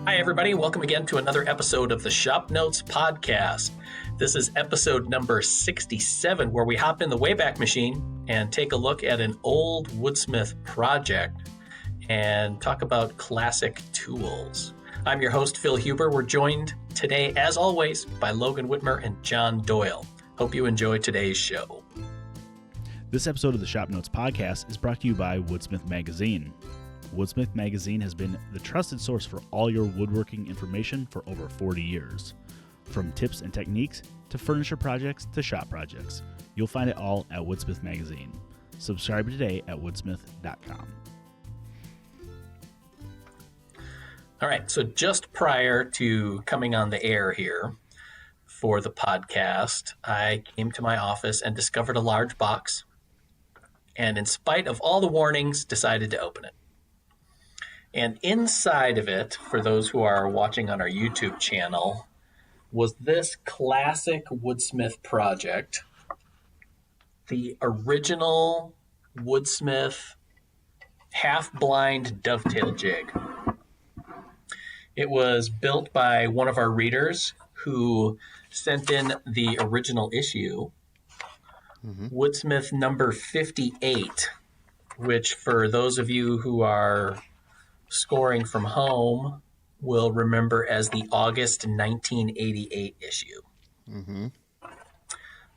Hi, everybody. Welcome again to another episode of the ShopNotes Podcast. This is episode number 67, where we hop in the Wayback Machine and take a look at an old Woodsmith project and talk about classic tools. I'm your host, Phil Huber. We're joined today, as always, by Logan Whitmer and John Doyle. Hope you enjoy today's show. This episode of the ShopNotes Podcast is brought to you by Woodsmith Magazine. Woodsmith Magazine has been the trusted source for all your woodworking information for over 40 years. From tips and techniques to furniture projects to shop projects, you'll find it all at Woodsmith Magazine. Subscribe today at woodsmith.com. All right, so just prior to coming on the air here for the podcast, I came to my office and discovered a large box, and in spite of all the warnings, decided to open it. And inside of it, for those who are watching on our YouTube channel, was this classic Woodsmith project, the original Woodsmith half-blind dovetail jig. It was built by one of our readers who sent in the original issue, Woodsmith number 58, which for those of you who are scoring from home will remember as the August 1988 issue.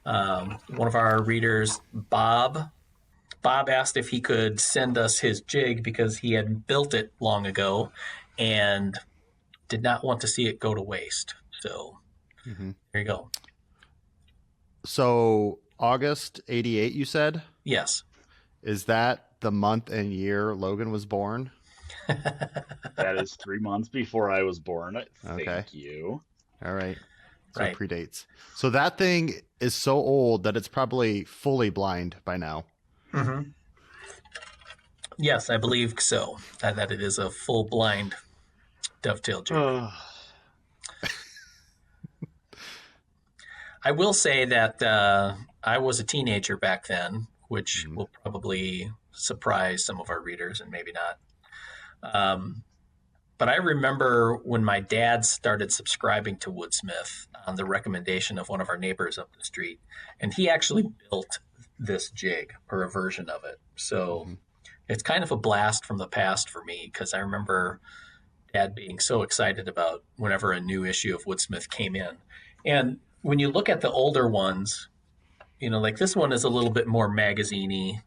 One of our readers, Bob asked if he could send us his jig because he had built it long ago and did not want to see it go to waste. So there you go. So August 88, you said? Yes. Is that the month and year Logan was born? That is 3 months before I was born. Okay. Thank you. All right. So Right. it predates. So that thing is so old that it's probably fully blind by now. Yes, I believe so. That it is a full blind dovetail jig. I will say that I was a teenager back then, which will probably surprise some of our readers and maybe not. But I remember when my dad started subscribing to Woodsmith on the recommendation of one of our neighbors up the street, and he actually built this jig or a version of it. So it's kind of a blast from the past for me because I remember Dad being so excited about whenever a new issue of Woodsmith came in. And when you look at the older ones, you know, like this one is a little bit more magazine-y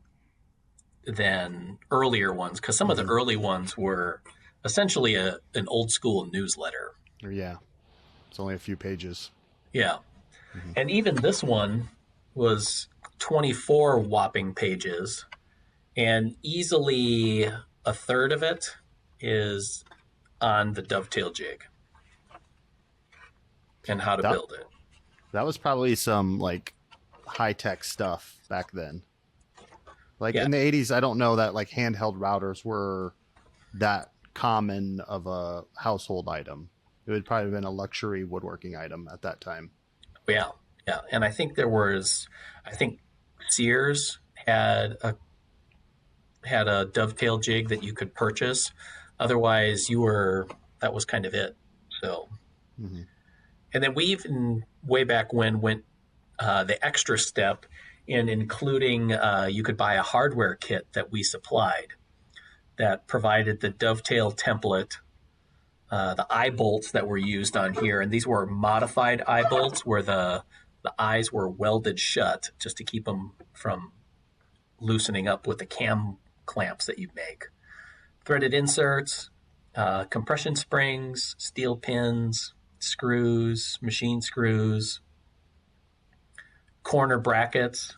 than earlier ones, because some of the early ones were essentially an old school newsletter. Yeah. It's only a few pages. Yeah. And even this one was 24 whopping pages, and easily a third of it is on the dovetail jig and how to build it. That was probably some like high-tech stuff back then. Like in the 80s, I don't know that like handheld routers were that common of a household item. It would probably have been a luxury woodworking item at that time. Yeah. And I think Sears had a dovetail jig that you could purchase. Otherwise, that was kind of it. So, and then we even way back when went the extra step in including you could buy a hardware kit that we supplied that provided the dovetail template, the eye bolts that were used on here. And these were modified eye bolts where the eyes were welded shut just to keep them from loosening up with the cam clamps that you make. Threaded inserts, compression springs, steel pins, screws, machine screws, corner brackets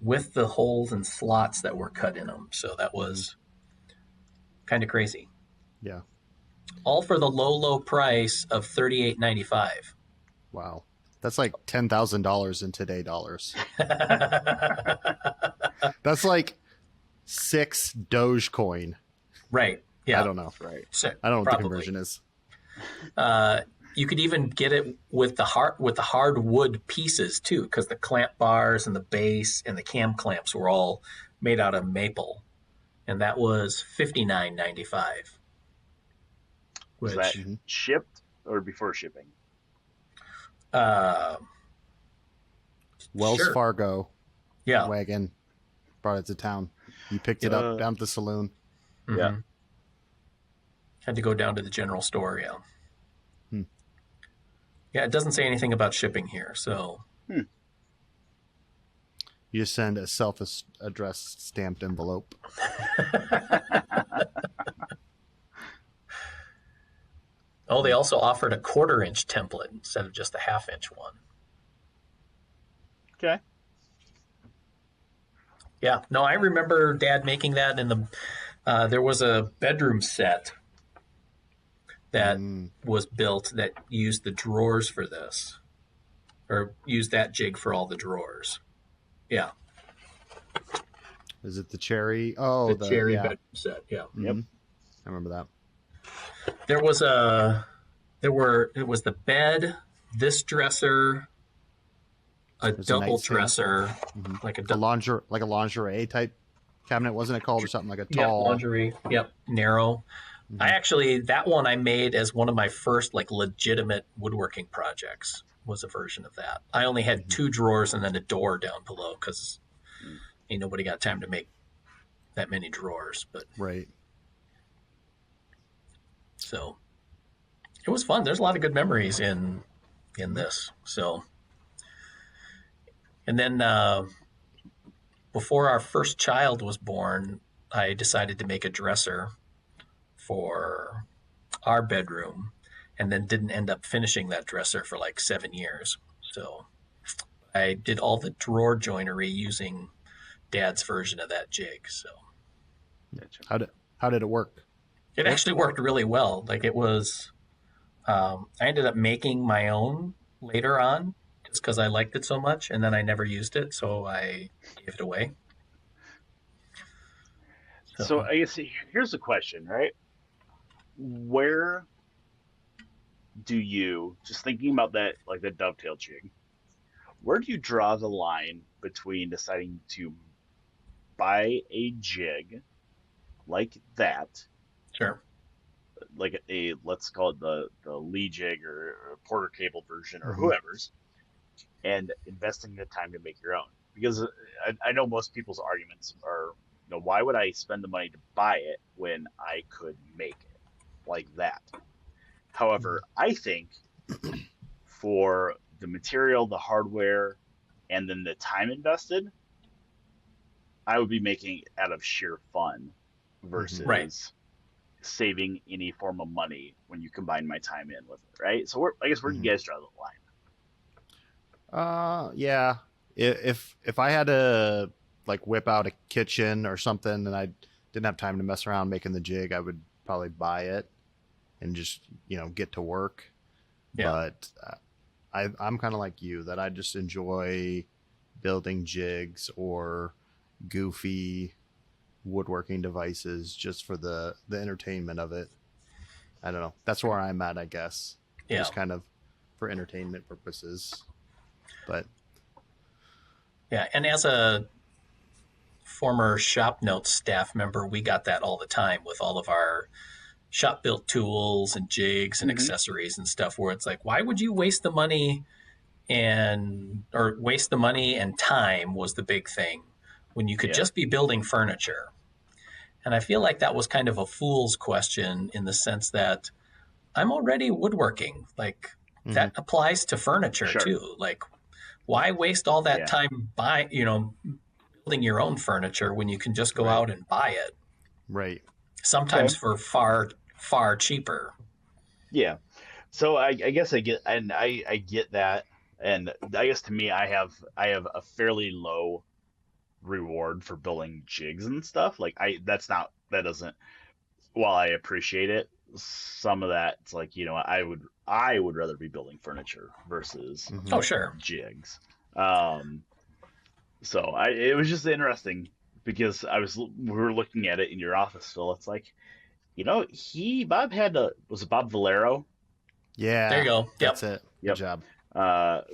with the holes and slots that were cut in them. So that was kind of crazy. Yeah. All for the low price of $38.95. Wow. That's like $10,000 in today dollars. That's like 6 Dogecoin. Right. Yeah. I don't know. Right. So, I don't know what probably. the conversion is. You could even get it with the hardwood pieces too, because the clamp bars and the base and the cam clamps were all made out of maple, and that was $59.95. Was that shipped or before shipping? Wells Fargo wagon brought it to town. You picked it up down at the saloon. Mm-hmm. Yeah. Had to go down to the general store, Yeah, it doesn't say anything about shipping here, so... You just send a self-addressed stamped envelope. Oh, they also offered a 1/4-inch template instead of just a 1/2-inch one. Okay. Yeah, no, I remember Dad making that in the... there was a bedroom set that was built that used the drawers for this. Or used that jig for all the drawers. Yeah. Is it the cherry? Oh, the cherry bedroom set, yeah. Mm-hmm. Yep. I remember that. It was the bed, this dresser, a double dresser, like a lingerie type cabinet, wasn't it called, or something like a tall lingerie? Yep, narrow. That one I made as one of my first like legitimate woodworking projects. Was a version of that. I only had 2 drawers and then a door down below because ain't nobody got time to make that many drawers. But right. So it was fun. There's a lot of good memories in this. So, and then before our first child was born, I decided to make a dresser for our bedroom, and then didn't end up finishing that dresser for like 7 years. So I did all the drawer joinery using Dad's version of that jig. So how did it work? It actually worked really well. Like it was, I ended up making my own later on just because I liked it so much, and then I never used it, so I gave it away. So I guess here's the question, right? Where do you, just thinking about that, like the dovetail jig, where do you draw the line between deciding to buy a jig like that? Sure. Like let's call it the Lee jig or Porter cable version or whoever's, and investing the time to make your own. Because I know most people's arguments are, why would I spend the money to buy it when I could make it like that? However, I think for the material, the hardware, and then the time invested, I would be making it out of sheer fun versus saving any form of money when you combine my time in with it, right? So I guess where do you guys draw the line? Yeah. If I had to like whip out a kitchen or something and I didn't have time to mess around making the jig, I would probably buy it and just, get to work. Yeah. But I'm kind of like you, that I just enjoy building jigs or goofy woodworking devices just for the entertainment of it. I don't know. That's where I'm at, I guess. Yeah. Just kind of for entertainment purposes. But yeah, and as a former ShopNotes staff member, we got that all the time with all of our shop built tools and jigs and accessories and stuff, where it's like, why would you waste the money and time was the big thing when you could just be building furniture. And I feel like that was kind of a fool's question in the sense that I'm already woodworking. Like that applies to furniture too. Like why waste all that time building your own furniture when you can just go out and buy it? Right. Sometimes for far, far cheaper. Yeah. So I guess I get that. And I guess to me, I have a fairly low reward for building jigs and stuff. Like while I appreciate it, some of that, it's like, I would rather be building furniture versus jigs. So it was just interesting because we were looking at it in your office, Phil. It's like, Bob was it Bob Valero? Yeah. There you go. Yep. That's it. Yep. Good job.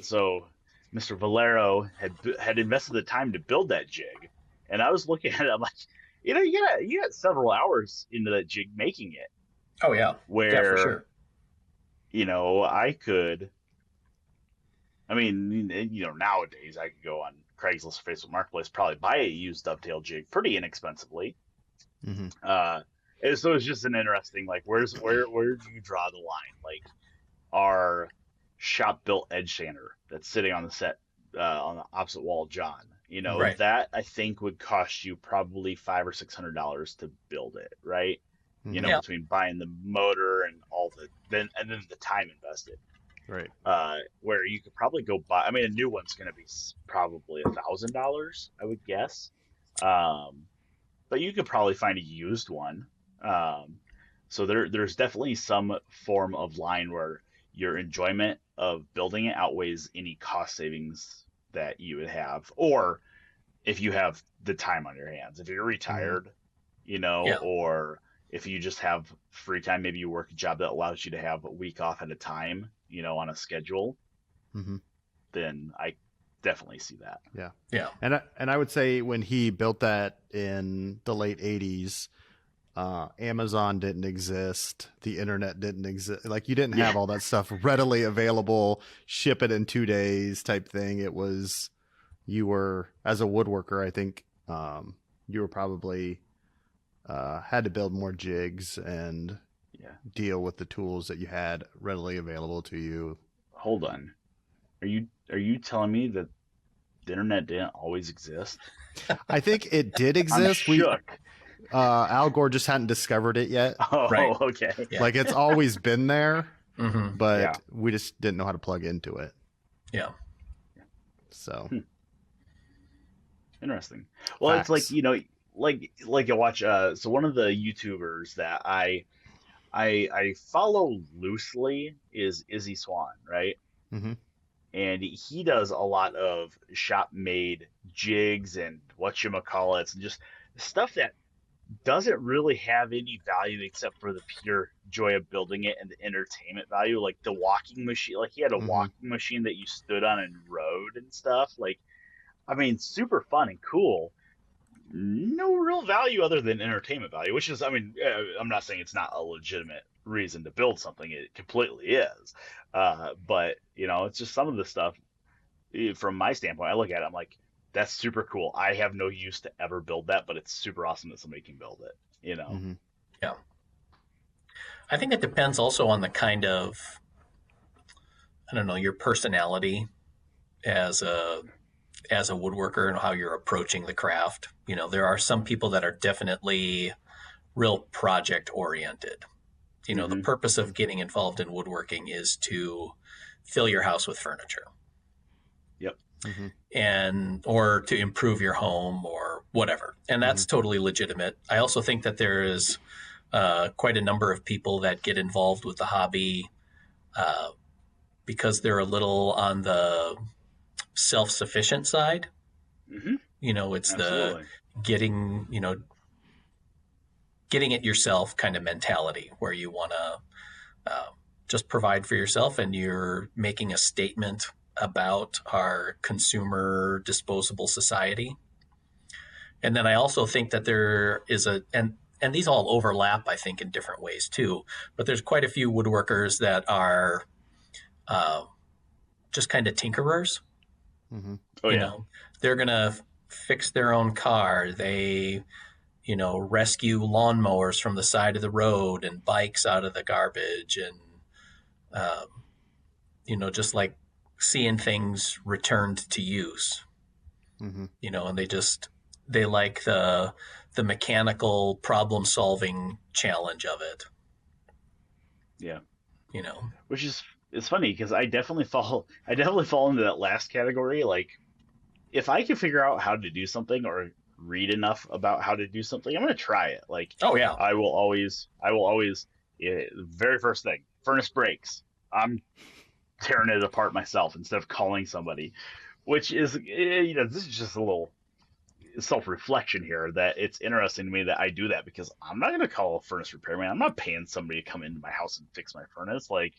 So Mr. Valero had invested the time to build that jig, and I was looking at it. I'm like, you got several hours into that jig making it. Oh yeah. Where, yeah, for sure. Nowadays I could go on Craigslist or Facebook Marketplace, probably buy a used Dovetail Jig pretty inexpensively. Mm-hmm. And so it's just an interesting, like, where do you draw the line? Like, our shop built edge sander that's sitting on the set on the opposite wall of John, Right. that I think would cost you probably $500 or $600 to build it, right? Mm-hmm. Yeah. Between buying the motor and then the time invested. Right. Where you could probably go buy. I mean, a new one's going to be probably $1,000, I would guess. But you could probably find a used one. So there's definitely some form of line where your enjoyment of building it outweighs any cost savings that you would have, or if you have the time on your hands. If you're retired, or if you just have free time, maybe you work a job that allows you to have a week off at a time, on a schedule, then I definitely see that. Yeah. Yeah. And I would say when he built that in the late 80s, Amazon didn't exist. The internet didn't exist. Like, you didn't have all that stuff readily available, ship it in 2 days type thing. It was, you were, as a woodworker, I think, you were probably, had to build more jigs and deal with the tools that you had readily available to you. Hold on. Are you telling me that the internet didn't always exist? I think it did exist. I'm shook. Al Gore just hadn't discovered it yet. Oh, Right. Okay. Yeah. Like, it's always been there, but Yeah. we just didn't know how to plug into it. Yeah. So Interesting. Well, Facts. it's like, like you watch. So one of the YouTubers that I follow loosely is Izzy Swan, right? Mhm. And he does a lot of shop made jigs and whatchamacallits and just stuff that doesn't really have any value except for the pure joy of building it and the entertainment value. Like the walking machine, like he had a walking machine that you stood on and rode and stuff. Like, I mean, super fun and cool. No real value other than entertainment value, which is, I mean, I'm not saying it's not a legitimate reason to build something. It completely is. But, it's just some of the stuff, from my standpoint, I look at it, I'm like, that's super cool. I have no use to ever build that, but it's super awesome that somebody can build it, Yeah. I think it depends also on the kind of, I don't know, your personality as a woodworker and how you're approaching the craft. There are some people that are definitely real project oriented. The purpose of getting involved in woodworking is to fill your house with furniture. Yep. Or to improve your home or whatever. And that's totally legitimate. I also think that there is quite a number of people that get involved with the hobby because they're a little on the self-sufficient side. It's Absolutely. the getting it yourself kind of mentality where you want to just provide for yourself, and you're making a statement about our consumer disposable society. And then I also think that there is and these all overlap, I think, in different ways too, but there's quite a few woodworkers that are just kind of tinkerers. Oh, you yeah. know, they're going to fix their own car. They, rescue lawnmowers from the side of the road and bikes out of the garbage, and, just like seeing things returned to use, and they like the mechanical problem solving challenge of it. Yeah. Which is, it's funny because I definitely fall into that last category. Like, if I can figure out how to do something or read enough about how to do something, I'm going to try it. Like, oh yeah, I will always, very first thing, furnace breaks, I'm tearing it apart myself instead of calling somebody, which is, this is just a little self-reflection here, that it's interesting to me that I do that, because I'm not going to call a furnace repairman. I'm not paying somebody to come into my house and fix my furnace. Like,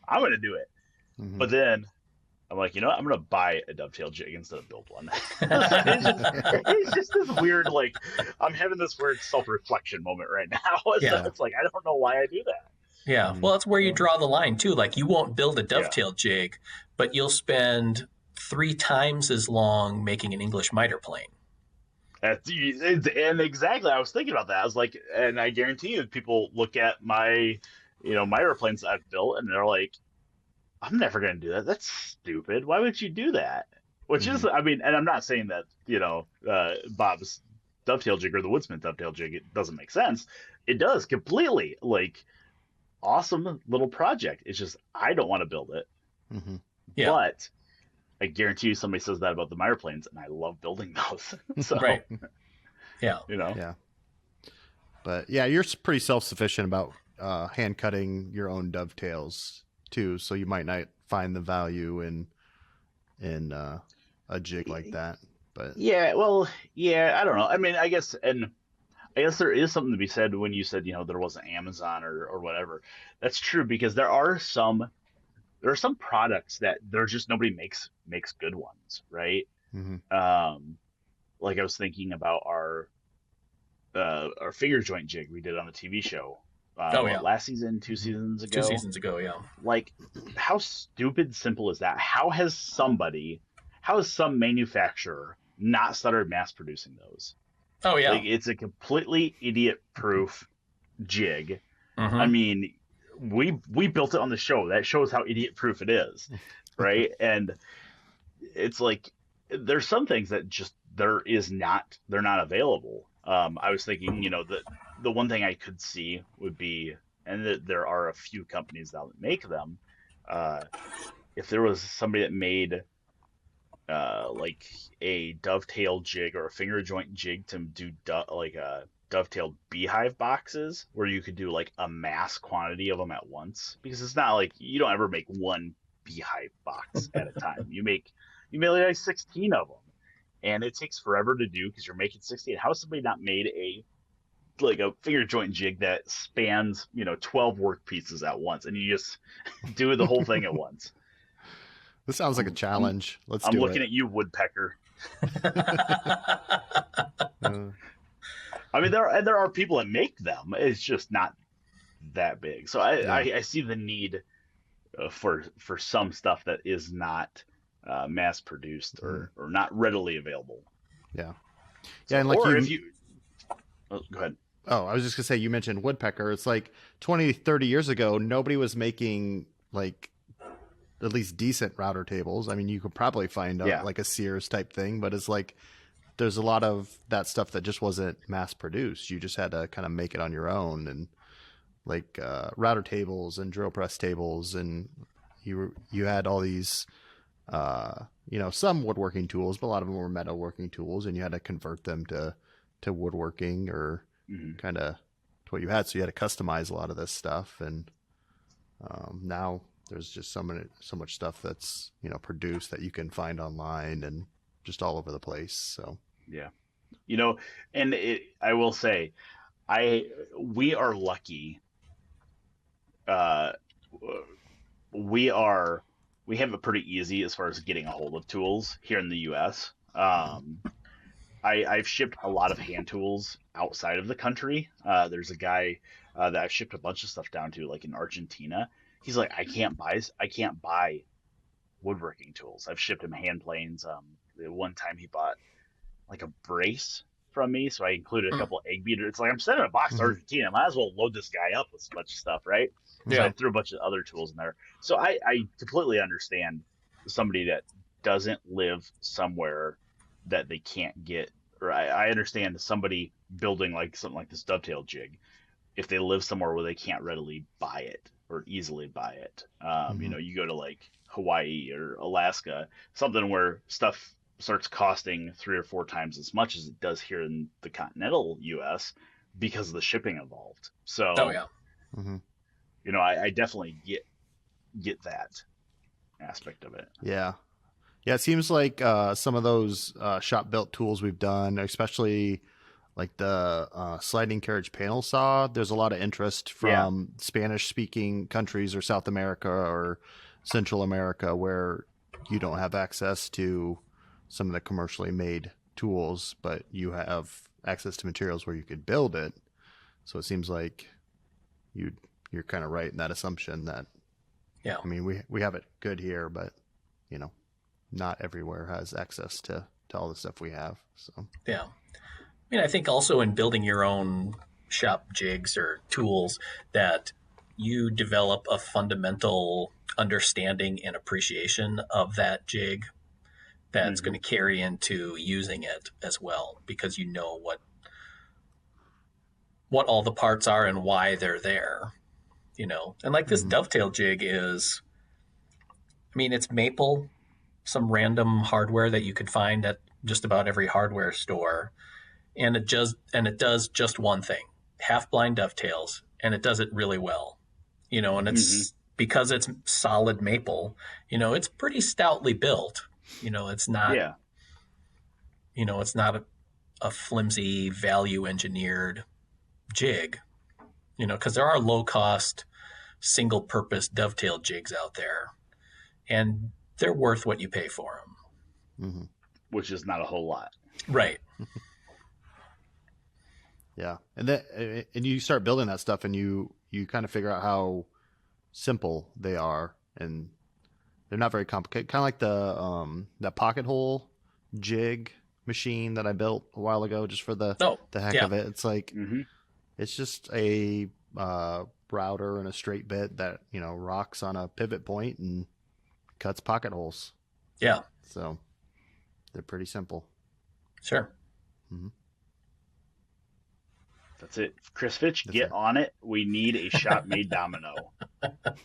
I'm going to do it. But then I'm like, I'm going to buy a dovetail jig instead of build one. it's just this weird, like, I'm having this weird self-reflection moment right now. So it's like, I don't know why I do that. Yeah. Well, that's where you draw the line too. Like, you won't build a dovetail jig, but you'll spend 3 times as long making an English miter plane. And exactly, I was thinking about that. I was like, and I guarantee you, people look at my, miter planes I've built, and they're like, I'm never going to do that. That's stupid. Why would you do that? Which is, I mean, and I'm not saying that, Bob's dovetail jig or the Woodsmith dovetail jig, it doesn't make sense. It does completely. Like, awesome little project. It's just, I don't want to build it. Yeah. But I guarantee you somebody says that about the miter planes, and I love building those. So, right. Yeah. Yeah. But yeah, you're pretty self-sufficient about hand cutting your own dovetails too, so you might not find the value in a jig like that. But yeah, well, I don't know. I mean, I guess there is something to be said when you said, there wasn't Amazon or whatever. That's true, because there are some products that there's just nobody makes good ones, right? Like I was thinking about our finger joint jig we did on the TV show. Last season, 2 seasons ago. 2 seasons ago, yeah. Like, how stupid simple is that? How has some manufacturer not started mass producing those? Oh yeah. Like, it's a completely idiot-proof jig. I mean, we built it on the show. That shows how idiot-proof it is, right? And it's like, there's some things that just they're not available. I was thinking, the one thing I could see would be, and there are a few companies that make them, if there was somebody that made like a dovetail jig or a finger joint jig to do like a dovetailed beehive boxes, where you could do like a mass quantity of them at once, because it's not like you don't ever make one beehive box at a time. You make like 16 of them, and it takes forever to do because you're making 16. How has somebody not made a finger joint jig that spans 12 work pieces at once, and you just do the whole thing at once? This sounds like a challenge. I'm looking at you, woodpecker. I mean, there are people that make them. It's just not that big. So I see the need for some stuff that is not mass produced or not readily available. Yeah. So, and like go ahead. Oh, I was just gonna say, you mentioned woodpecker. It's like 20, 30 years ago, nobody was making like at least decent router tables. I mean, you could probably find like a Sears type thing, but it's like there's a lot of that stuff that just wasn't mass produced. You just had to kind of make it on your own, and like router tables and drill press tables, and you had all these some woodworking tools, but a lot of them were metalworking tools, and you had to convert them to woodworking or kind of to what you had. So you had to customize a lot of this stuff, and now there's just so much stuff that's produced that you can find online and just all over the place. So yeah, and I will say, we are lucky. We have it pretty easy as far as getting a hold of tools here in the U.S. I've shipped a lot of hand tools outside of the country. There's a guy that I've shipped a bunch of stuff down to, like in Argentina. He's like, I can't buy woodworking tools. I've shipped him hand planes. One time he bought like a brace from me, so I included a couple egg beaters. It's like, I'm sending a box to Argentina. I might as well load this guy up with a bunch of stuff, right? So I threw a bunch of other tools in there. So I completely understand somebody that doesn't live somewhere that they can't get, or I understand somebody building like something like this dovetail jig, if they live somewhere where they can't readily buy it or easily buy it. You go to like Hawaii or Alaska, something where stuff starts costing 3 or 4 times as much as it does here in the continental U.S. because of the shipping involved. So, I definitely get that aspect of it. Yeah. It seems like some of those shop built tools we've done, especially like the sliding carriage panel saw, there's a lot of interest from Spanish speaking countries or South America or Central America, where you don't have access to some of the commercially made tools, but you have access to materials where you could build it. So it seems like you're kind of right in that assumption that, Yeah. I mean, we have it good here, but you know, not everywhere has access to all the stuff we have. So Yeah. I mean, I think also in building your own shop jigs or tools that you develop a fundamental understanding and appreciation of that jig that's going to carry into using it as well, because you know what all the parts are and why they're there, you know. And like this Dovetail jig is, I mean, it's maple, some random hardware that you could find at just about every hardware store, and it does just one thing: half blind dovetails, and it does it really well, you know. And it's because it's solid maple, you know, it's pretty stoutly built, you know. It's not, you know, it's not a flimsy value engineered jig, you know, because there are low cost single purpose dovetail jigs out there, and they're worth what you pay for them, which is not a whole lot, right? Yeah, and you start building that stuff, and you kind of figure out how simple they are, and they're not very complicated. Kind of like the that pocket hole jig machine that I built a while ago, just for the heck of it. It's like it's just a router and a straight bit that, you know, rocks on a pivot point and cuts pocket holes. Yeah, so they're pretty simple. Sure. That's it. Chris Fitch, get on it. We need a shop-made domino. All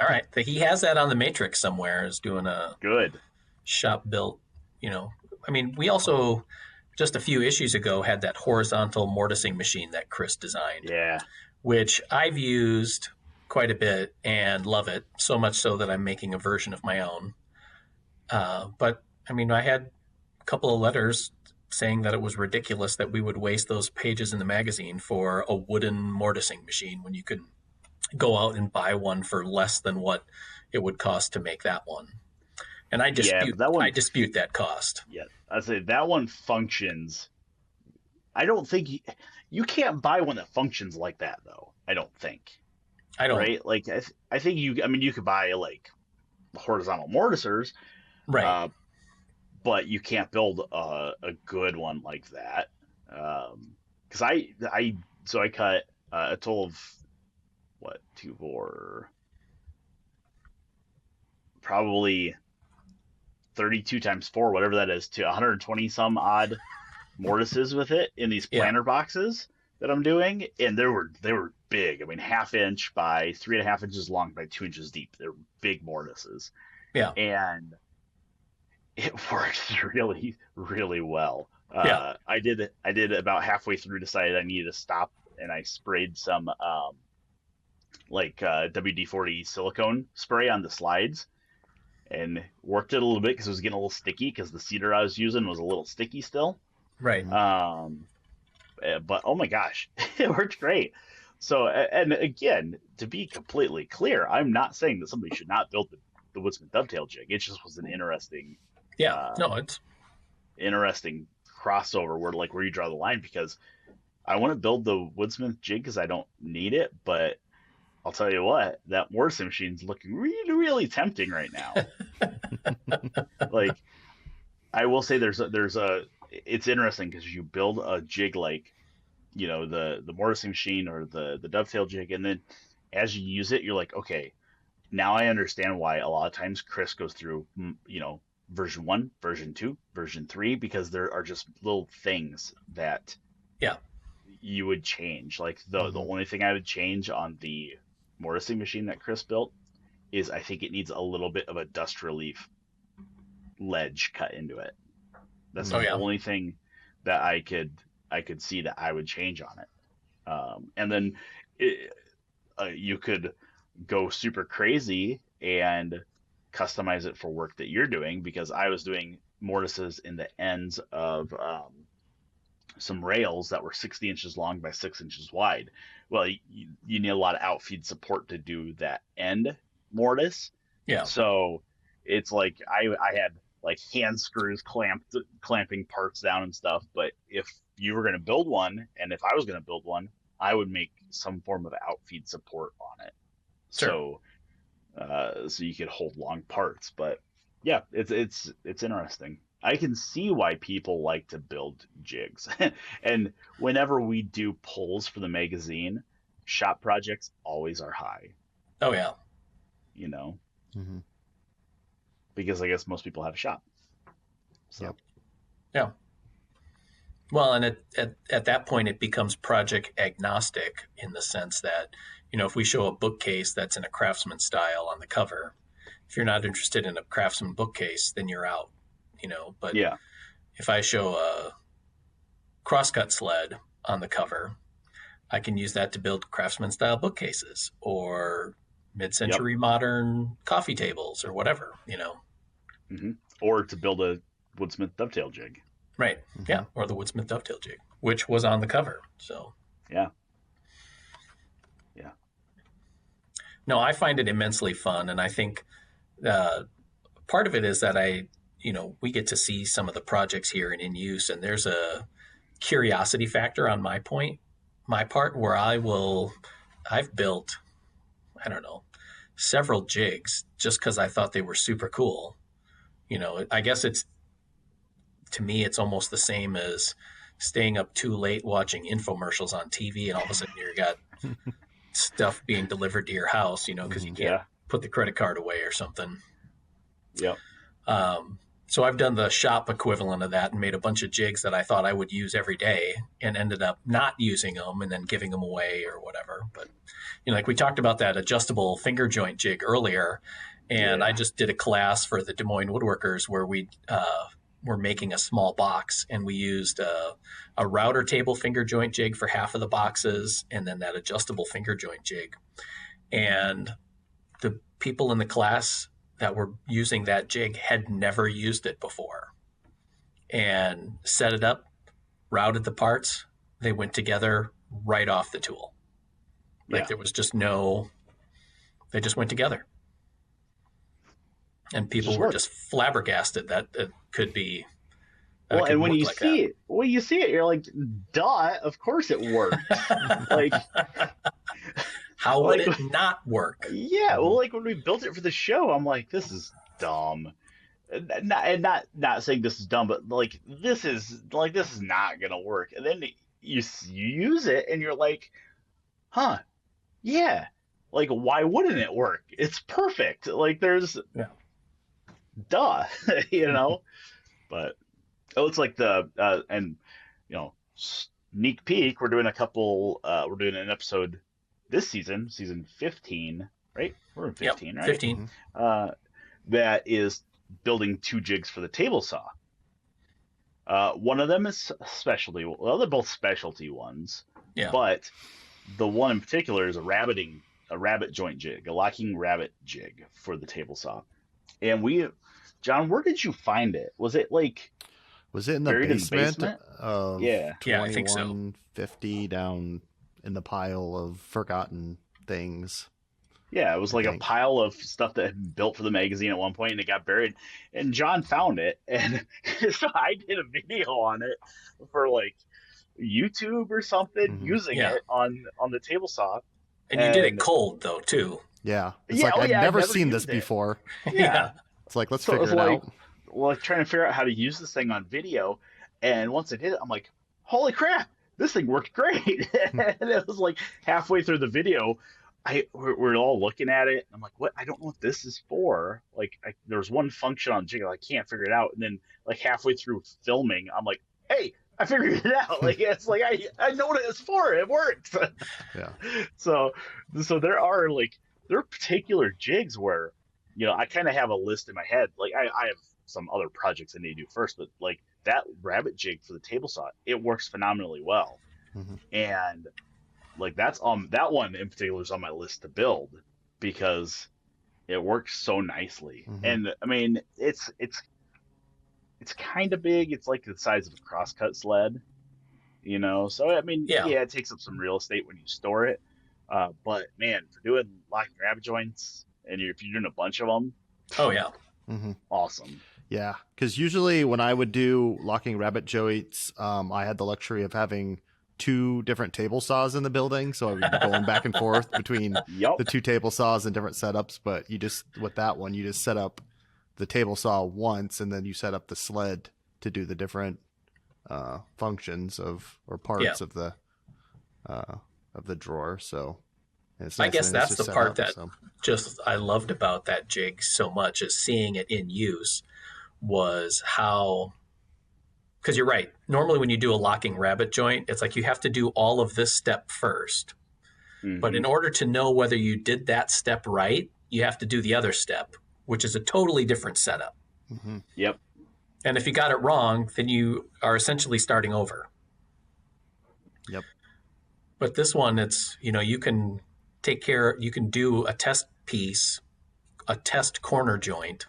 right. He has that on the Matrix somewhere, is doing a good shop-built, you know. I mean, we also, just a few issues ago, had that horizontal mortising machine that Chris designed. Yeah. Which I've used quite a bit and love it, so much so that I'm making a version of my own. But, I mean, I had a couple of letters saying that it was ridiculous that we would waste those pages in the magazine for a wooden mortising machine when you could go out and buy one for less than what it would cost to make that one. And I dispute that cost. Yeah, I'd say that one functions. I don't think you can't buy one that functions like that, though. I don't think. I don't. Right? Like, I think you could buy, like, horizontal mortisers. Right. But you can't build a good one like that. Because I cut a total of, probably 32 times 4, whatever that is, to 120 some odd mortises with it in these planter boxes that I'm doing. And they were big. I mean, 1/2 inch by 3.5 inches long by 2 inches deep. They're big mortises. Yeah. And it works really, really well. I did about halfway through, decided I needed to stop, and I sprayed some WD-40 silicone spray on the slides, and worked it a little bit because it was getting a little sticky, because the cedar I was using was a little sticky still. Right. But oh my gosh, it worked great. So, and again, to be completely clear, I'm not saying that somebody should not build the Woodsmith Dovetail jig. It just was an interesting. It's interesting crossover where you draw the line, because I want to build the Woodsmith jig because I don't need it, but I'll tell you what, that mortising machine's looking really, really tempting right now. Like, I will say it's interesting because you build a jig like, you know, the mortising machine or the Dovetail jig, and then as you use it, you're like, okay, now I understand why a lot of times Chris goes through, you know, version 1, version 2, version 3, because there are just little things that you would change. Like the only thing I would change on the mortising machine that Chris built is I think it needs a little bit of a dust relief ledge cut into it. That's the only thing that I could see that I would change on it. And then you could go super crazy and customize it for work that you're doing, because I was doing mortises in the ends of some rails that were 60 inches long by 6 inches wide. Well, you need a lot of outfeed support to do that end mortise. Yeah. So it's like I had like hand screws clamping parts down and stuff. But if you were going to build one, and if I was going to build one, I would make some form of outfeed support on it. Sure. So you could hold long parts. But yeah, it's interesting. I can see why people like to build jigs. And whenever we do polls for the magazine, shop projects always are high. Oh yeah. You know, because I guess most people have a shop. So. Yep. Yeah. Well, and at that point, it becomes project agnostic in the sense that, you know, if we show a bookcase that's in a Craftsman style on the cover, if you're not interested in a Craftsman bookcase, then you're out, you know. But yeah, if I show a crosscut sled on the cover, I can use that to build Craftsman style bookcases or mid-century modern coffee tables or whatever, you know. Or to build a Woodsmith Dovetail Jig. Right. Yeah. Or the Woodsmith Dovetail Jig, which was on the cover. So. Yeah. No, I find it immensely fun, and I think part of it is that we get to see some of the projects here and in use, and there's a curiosity factor on my part, where I've built, I don't know, several jigs just because I thought they were super cool. You know, I guess to me, it's almost the same as staying up too late watching infomercials on TV, and all of a sudden you got stuff being delivered to your house, you know, because you can't put the credit card away or something. Yep. So I've done the shop equivalent of that and made a bunch of jigs that I thought I would use every day and ended up not using them and then giving them away or whatever. But, you know, like we talked about that adjustable finger joint jig earlier, and I just did a class for the Des Moines woodworkers where we were making a small box, and we used a router table finger joint jig for half of the boxes and then that adjustable finger joint jig. And the people in the class that were using that jig had never used it before and set it up, routed the parts. They went together right off the tool. Like there was just they just went together. And people were just flabbergasted that it could be. Well, and when you see it, you're like, duh, of course it worked. Like, how would it not work? Yeah, well, like when we built it for the show, I'm like, this is dumb. Not saying this is dumb, but like this is not gonna work. And then you use it, and you're like, huh, yeah, like why wouldn't it work? It's perfect. Like there's, duh, you know. But it's like and you know, sneak peek. We're doing an episode this season 15, right? We're in 15, right? 15. That is building 2 jigs for the table saw. One of them is specialty. Well, they're both specialty ones. Yeah. But the one in particular is a rabbit joint jig, a locking rabbit jig for the table saw. And John, where did you find it? Was it in the basement? Yeah, I think so. 2150 down in the pile of forgotten things. Yeah, it was like a pile of stuff that had been built for the magazine at one point, and it got buried. And John found it, and so I did a video on it for like YouTube or something, using it on the table saw. And you did it cold though too. Yeah, it's I've never seen this before. Yeah, it's like let's figure it out. Well, trying to figure out how to use this thing on video, and once I did it, I'm like, holy crap, this thing worked great. And it was like halfway through the video, we're all looking at it. And I'm like, what? I don't know what this is for. Like, there's one function on Jig, I can't figure it out. And then like halfway through filming, I'm like, hey, I figured it out. Like, it's like I know what it's for. It works. Yeah. So there are particular jigs where, you know, I kind of have a list in my head. Like I have some other projects I need to do first, but like that rabbit jig for the table saw, it works phenomenally well. And like that one in particular is on my list to build because it works so nicely. And I mean, it's kind of big. It's like the size of a crosscut sled, you know? So, I mean, yeah, it takes up some real estate when you store it. But man, for doing locking rabbit joints, and if you're doing a bunch of them, oh yeah, awesome. Yeah, because usually when I would do locking rabbet joints, I had the luxury of having 2 different table saws in the building, so I would be going back and forth between the 2 table saws and different setups. But with that one, you just set up the table saw once, and then you set up the sled to do the different functions or parts of the drawer. So it's nice. I guess that's the part that just I loved about that jig so much, is seeing it in use, was how, because you're right, normally when you do a locking rabbet joint, it's like you have to do all of this step first. But in order to know whether you did that step right, you have to do the other step, which is a totally different setup. Yep. And if you got it wrong, then you are essentially starting over. Yep. But this one, it's, you can you can do a test piece, a test corner joint,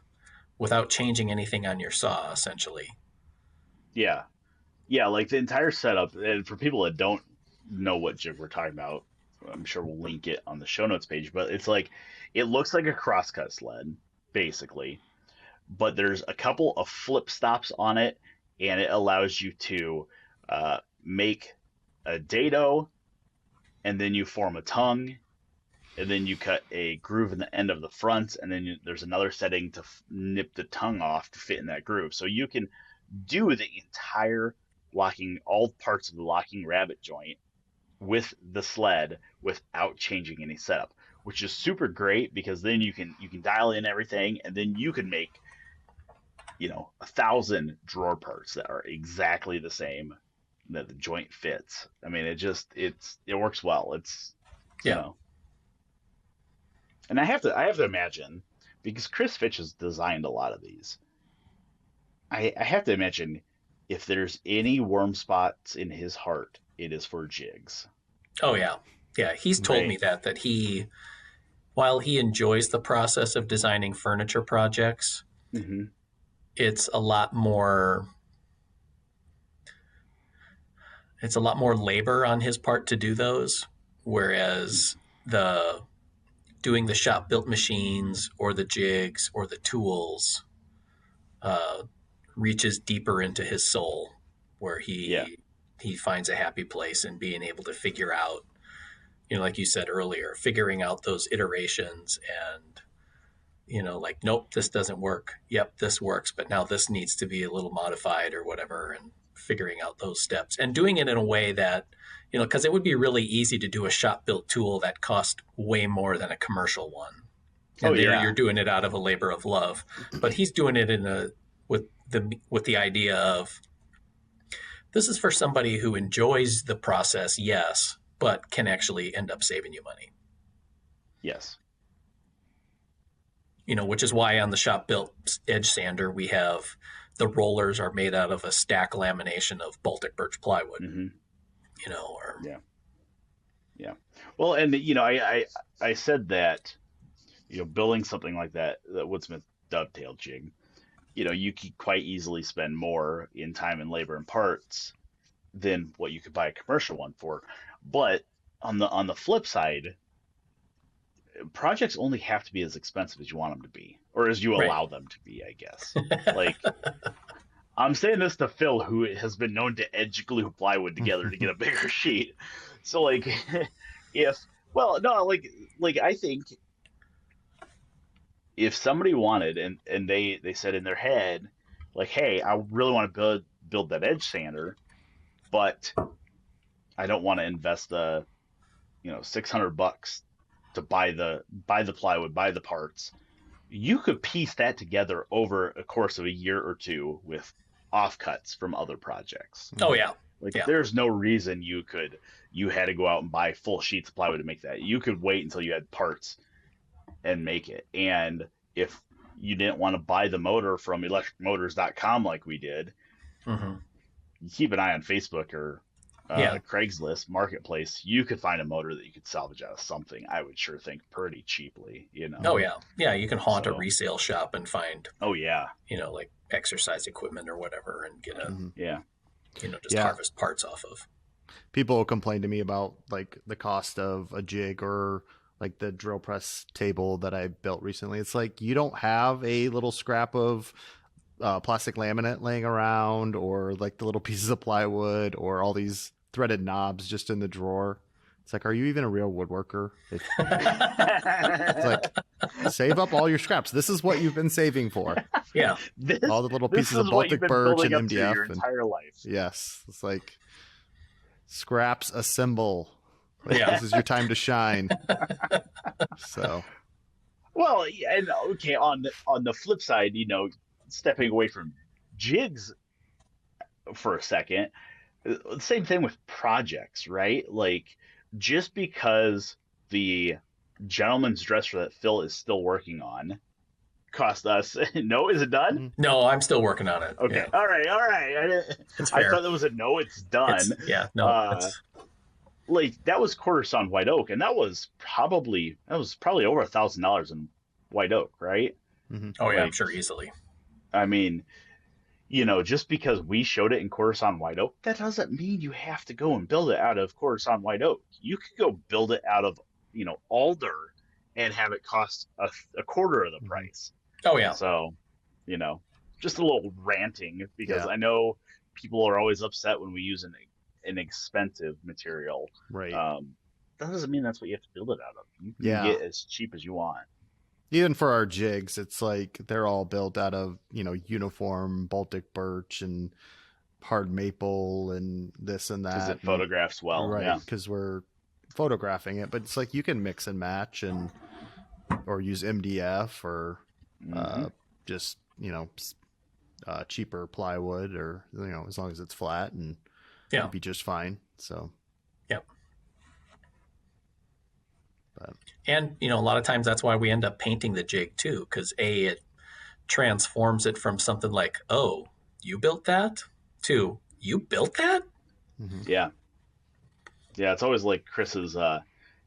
without changing anything on your saw, essentially. Yeah. Yeah, like the entire setup, and for people that don't know what jig we're talking about, I'm sure we'll link it on the show notes page, but it's like, it looks like a crosscut sled, basically, but there's a couple of flip stops on it, and it allows you to make a dado, and then you form a tongue, and then you cut a groove in the end of the front, and then there's another setting to nip the tongue off to fit in that groove. So you can do the entire all parts of the locking rabbet joint with the sled without changing any setup, which is super great, because then you can dial in everything, and then you can make 1,000 drawer parts that are exactly the same, that the joint fits. I mean, it works well. It's and I have to imagine, because Chris Fitch has designed a lot of these, I have to imagine, if there's any warm spots in his heart, it is for jigs. Oh yeah. Yeah. He's told me that while he enjoys the process of designing furniture projects, it's a lot more labor on his part to do those, whereas doing the shop built machines or the jigs or the tools reaches deeper into his soul, where he finds a happy place in being able to figure out, like you said earlier, figuring out those iterations and, like, nope, this doesn't work. Yep, this works, but now this needs to be a little modified or whatever, and figuring out those steps and doing it in a way that, because it would be really easy to do a shop built tool that cost way more than a commercial one. And you're doing it out of a labor of love, but he's doing it with the idea of, this is for somebody who enjoys the process, yes, but can actually end up saving you money. Yes. Which is why on the shop built edge sander, we have the rollers are made out of a stack lamination of Baltic birch plywood. Yeah. Well, and I said that, building something like that, the Woodsmith Dovetail Jig, you could quite easily spend more in time and labor and parts than what you could buy a commercial one for. But on the flip side, projects only have to be as expensive as you want them to be, or as you allow them to be, I guess. Like, I'm saying this to Phil, who has been known to edge glue plywood together to get a bigger sheet. So, like, I think if somebody wanted, and they said in their head, like, hey, I really want to build that edge sander, but I don't want to invest the $600 to buy the plywood, buy the parts, you could piece that together over a course of a year or two with offcuts from other projects. Oh yeah. There's no reason you had to go out and buy full sheets of plywood to make that. You could wait until you had parts and make it. And if you didn't want to buy the motor from electricmotors.com like we did, you keep an eye on Facebook or Craigslist Marketplace. You could find a motor that you could salvage out of something, I would sure think, pretty cheaply. Oh yeah, you can haunt a resale shop and find like exercise equipment or whatever, and get a harvest parts off of. People complain to me about like the cost of a jig or like the drill press table that I built recently. It's like you don't have a little scrap of plastic laminate laying around, or like the little pieces of plywood, or all these threaded knobs just in the drawer. It's like, are you even a real woodworker? It's like, save up all your scraps. This is what you've been saving for. Yeah. All the little pieces of Baltic birch and MDF. Your entire life. Yes. It's like, scraps assemble. Like, Yeah. this is your time to shine. So. Well, and okay, on the flip side, stepping away from jigs for a second, same thing with projects, right? Like, just because the gentleman's dresser that Phil is still working on cost us no, is it done? No, I'm still working on it. Okay. Yeah. All right. I thought that was a no, it's done. Like, that was quarter sawn white oak, and that was probably over $1,000 in white oak, right? Mm-hmm. Oh yeah, I'm sure easily. I mean, just because we showed it in quarter sawn white oak, that doesn't mean you have to go and build it out of quarter sawn white oak. You could go build it out of, alder and have it cost a quarter of the price. Oh yeah. So, just a little ranting, because I know people are always upset when we use an expensive material. Right. That doesn't mean that's what you have to build it out of. You can get as cheap as you want. Even for our jigs, it's like they're all built out of, uniform Baltic birch and hard maple and this and that. Because it photographs well. Right, because we're photographing it. But it's like you can mix and match or use MDF or just, cheaper plywood, or, as long as it's flat, and it'd be just fine. So. Yep. But. And, a lot of times that's why we end up painting the jig too, because it transforms it from something like, oh, you built that, to you built that? Mm-hmm. Yeah. Yeah, it's always like Chris's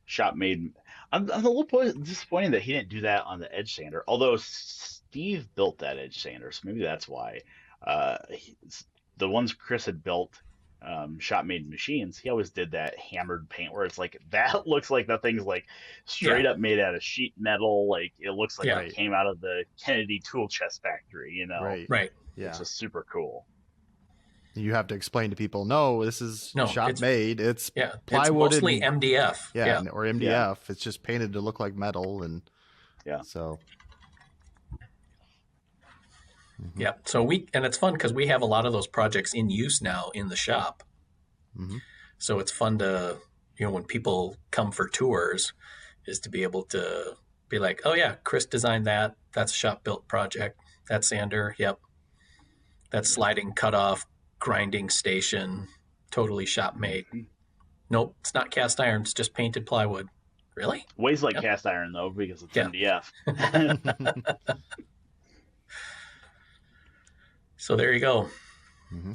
shop made. I'm a little disappointed that he didn't do that on the edge sander, although Steve built that edge sander, so maybe that's why. The ones Chris had built, shop made machines, he always did that hammered paint where it's like, that looks like that thing's like straight up made out of sheet metal. Like, it looks like it came out of the Kennedy tool chest factory, Right. Yeah. It's just super cool. You have to explain to people, no, this is shop made. It's plywood. It's mostly MDF. Or MDF. Yeah. It's just painted to look like metal, and so. Mm-hmm. Yeah. So and it's fun because we have a lot of those projects in use now in the shop. Mm-hmm. So it's fun to, when people come for tours, is to be able to be like, oh yeah, Chris designed that. That's a shop built project. That sander. Yep. That sliding cutoff grinding station, totally shop made. Nope. It's not cast iron. It's just painted plywood. Really? Weighs like cast iron though, because it's MDF. So there you go. Mm-hmm.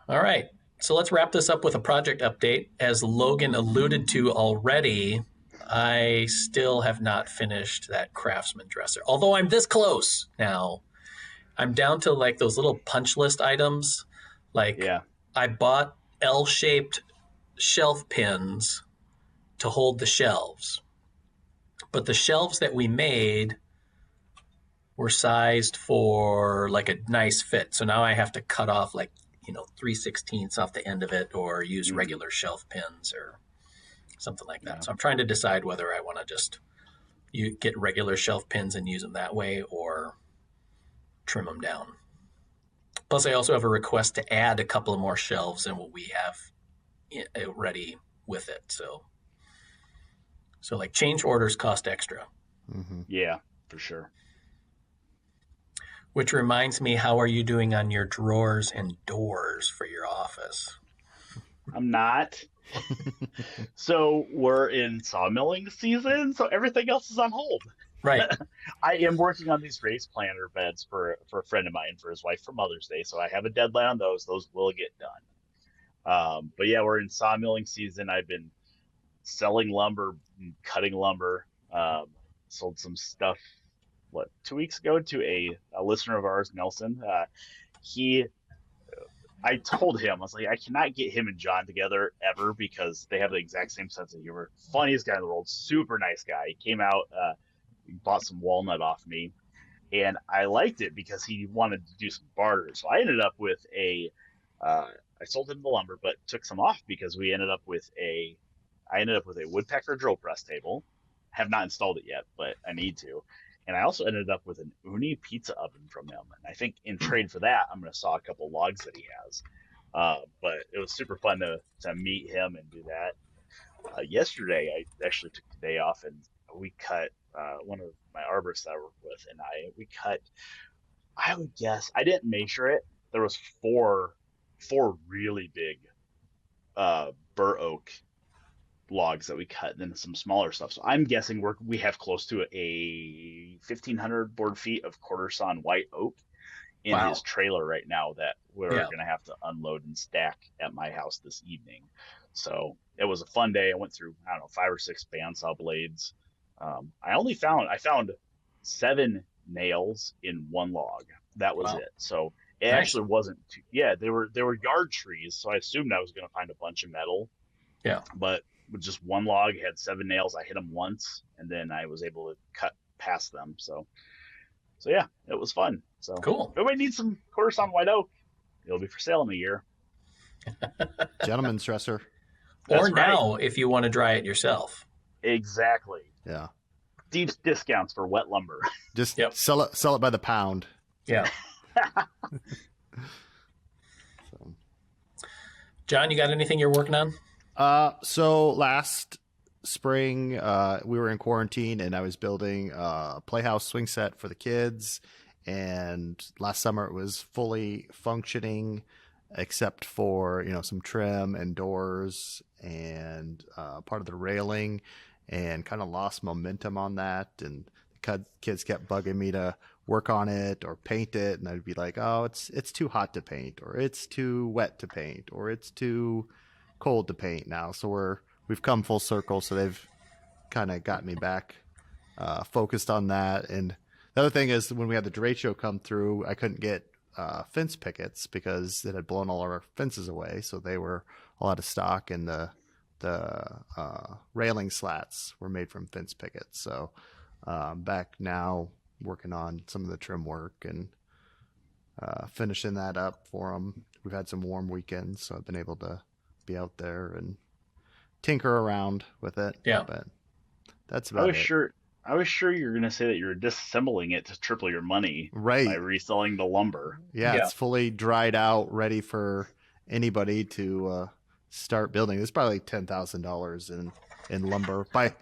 All right. So let's wrap this up with a project update. As Logan alluded to already, I still have not finished that Craftsman dresser. Although I'm this close now. I'm down to like those little punch list items. Like I bought L-shaped shelf pins to hold the shelves. But the shelves that we made were sized for like a nice fit. So now I have to cut off like, 3/16 off the end of it, or use regular shelf pins or something like that. So I'm trying to decide whether I want to just get regular shelf pins and use them that way, or trim them down. Plus, I also have a request to add a couple of more shelves than what we have ready with it. So like change orders cost extra. Mm-hmm. Yeah, for sure. Which reminds me, how are you doing on your drawers and doors for your office? I'm not. So we're in sawmilling season, so everything else is on hold. Right. I am working on these raised planter beds for a friend of mine, for his wife, for Mother's Day. So I have a deadline on those. Those will get done. But yeah, we're in sawmilling season. I've been selling lumber, cutting lumber. Sold some stuff, 2 weeks ago, to a listener of ours, Nelson. He I told him, I was like, I cannot get him and John together ever because they have the exact same sense of humor. Funniest guy in the world, super nice guy. He came out, he bought some walnut off me, and I liked it because he wanted to do some barter. So I ended up with I sold him the lumber, but took some off because I ended up with a woodpecker drill press table. Have not installed it yet, but I need to. And I also ended up with an uni pizza oven from him. And I think in trade for that, I'm going to saw a couple logs that he has. But it was super fun to meet him and do that. Yesterday, I actually took the day off and we cut one of my arborists that I work with, and we cut. I would guess, I didn't measure it. There was four really big bur oak logs that we cut, and then some smaller stuff. So I'm guessing we have close to a 1,500 board feet of quarter sawn white oak in his trailer right now that we're going to have to unload and stack at my house this evening. So it was a fun day. I went through, 5 or 6 bandsaw blades. I found 7 nails in one log. That was it. So it actually wasn't they were yard trees, so I assumed I was going to find a bunch of metal. Yeah. But with just one log, it had 7 nails. I hit them once, and then I was able to cut past them. So yeah, it was fun. So cool. If everybody needs some quarter sawn white oak, it'll be for sale in a year. Gentleman's dresser. Or now, if you want to dry it yourself. Exactly. Yeah. Deep discounts for wet lumber. Just sell it by the pound. Yeah. So. John, you got anything you're working on? So last spring, we were in quarantine and I was building a playhouse swing set for the kids. And last summer it was fully functioning except for, some trim and doors and part of the railing, and kind of lost momentum on that. And the kids kept bugging me to work on it or paint it. And I'd be like, oh, it's too hot to paint, or it's too wet to paint, or it's too cold to paint now. So we've come full circle. So they've kind of got me back focused on that. And the other thing is, when we had the derecho come through, I couldn't get fence pickets because it had blown all our fences away. So they were all out of stock, and the railing slats were made from fence pickets. So back now working on some of the trim work and finishing that up for them. We've had some warm weekends, so I've been able to be out there and tinker around with it. Yeah. But that's about it. I was sure you were going to say that you were disassembling it to triple your money by reselling the lumber. Yeah, it's fully dried out, ready for anybody to start building. It's probably like $10,000 in lumber by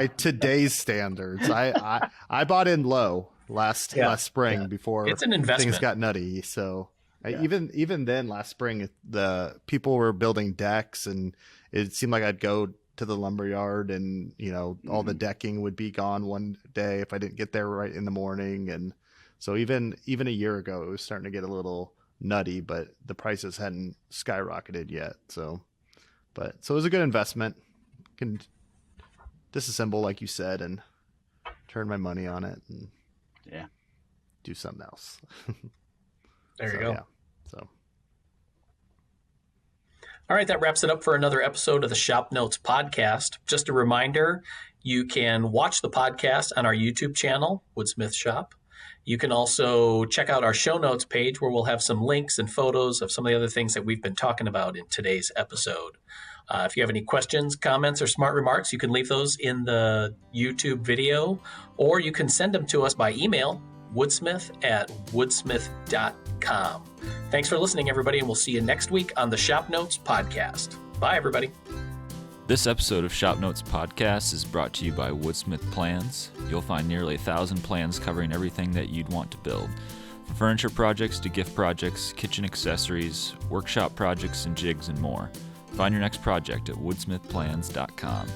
today's standards. I bought in low last spring before it's an investment. Things got nutty. So even then last spring, the people were building decks, and it seemed like I'd go to the lumber yard and all the decking would be gone one day if I didn't get there right in the morning. And so even a year ago, it was starting to get a little nutty, but the prices hadn't skyrocketed yet. So it was a good investment. Can disassemble, like you said, and turn my money on it and do something else. There you go. Yeah, so. All right, that wraps it up for another episode of the ShopNotes Podcast. Just a reminder, you can watch the podcast on our YouTube channel, Woodsmith Shop. You can also check out our show notes page, where we'll have some links and photos of some of the other things that we've been talking about in today's episode. If you have any questions, comments, or smart remarks, you can leave those in the YouTube video, or you can send them to us by email, woodsmith@woodsmith.com. Thanks for listening, everybody, and we'll see you next week on the ShopNotes Podcast. Bye, everybody. This episode of ShopNotes Podcast is brought to you by Woodsmith Plans. You'll find nearly 1,000 plans covering everything that you'd want to build. From furniture projects to gift projects, kitchen accessories, workshop projects, and jigs and more. Find your next project at woodsmithplans.com.